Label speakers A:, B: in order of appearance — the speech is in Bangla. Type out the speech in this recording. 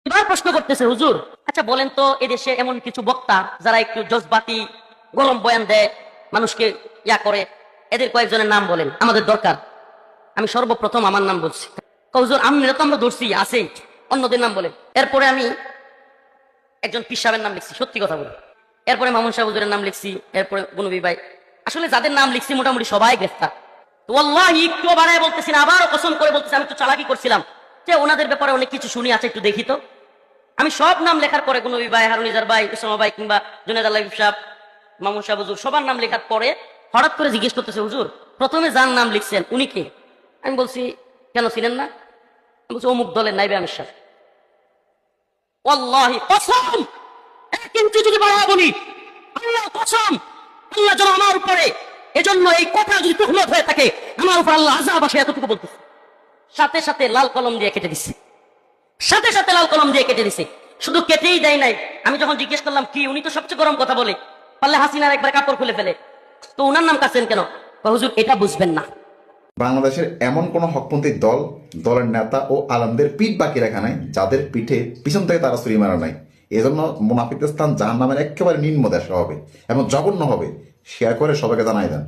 A: এবার প্রশ্ন করতেছে, হুজুর আচ্ছা বলেন তো, এদেশে এমন কিছু বক্তা যারা একটু জজবাতি গরম বয়ান দেয়, মানুষকে ইয়া করে, এদের কয়েকজনের নাম বলেন, আমাদের দরকার। আমি সর্বপ্রথম আমার নাম বলছি। হুজুর আমরা তো আমরা ধরছি আছে, অন্যদের নাম বলেন। এরপরে আমি একজন পীর সাহেবের নাম লিখছি, সত্যি কথা বলি। এরপরে মামুন সাহেব হুজুরের নাম লিখছি, এরপরে গুনবী ভাই। আসলে যাদের নাম লিখছি মোটামুটি সবাই গ্রেফতার। তো আল্লাহি একটু বাড়ায় বলতেছি না, আবারও কসম করে বলতেছি, আমি একটু চালাকি করছিলাম যে ওনাদের ব্যাপারে অনেক কিছু শুনি, আছে একটু দেখি তো। আমি সব নাম লেখার পরে, গুনবী ভাই, হারুনিজার ভাই, উসামা ভাই, কিংবা জুনেদ আল্লাহ সাহেব, মামুন সাহেব হুজুর, সবার নাম লেখার পরে হঠাৎ করে জিজ্ঞেস করতেছে, হুজুর প্রথমে যার নাম লিখছেন উনি কে? আমি বলছি কেন ছিলেন না? আমি বলছি অমুক দলের নাইবে আমির সাহেব। ওয়াল্লাহি কসম, এক ইঞ্চি যদি বাড়ায় বলি, আল্লাহ কসম, আল্লাহ যেন আমার উপরে, এজন্য এই কথা যদি তুহমত হয়ে থাকে, আমার উপর আল্লাহ আযাব আসে, এতটুকু বলতেছে। সাথে সাথে লাল কলম দিয়ে কেটে দিছে, সাথে সাথে লাল কলম দিয়ে কেটে দিছে। শুধু কেটেই দেয় নাই, আমি যখন জিজ্ঞেস করলাম কি, উনি তো সবচেয়ে গরম কথা বলে, পারলে হাসিনার একবার কাপড় খুলে ফেলে, তো উনার নাম কাছেন কেন? হুজুর এটা বুঝবেন না।
B: বাংলাদেশের এমন কোন হকপন্থী দল, দলের নেতা ও আলমদের পিঠ বাকি রাখা নাই যাদের পিঠে পিছন থেকে তারা ছুরি মারা নাই। এজন্য মুনাফিকদের স্থান জাহান্নামের একেবারে নিম্ন দেশে হবে এবং জঘন্য হবে। শেয়ার করে সবাইকে জানাই দেন।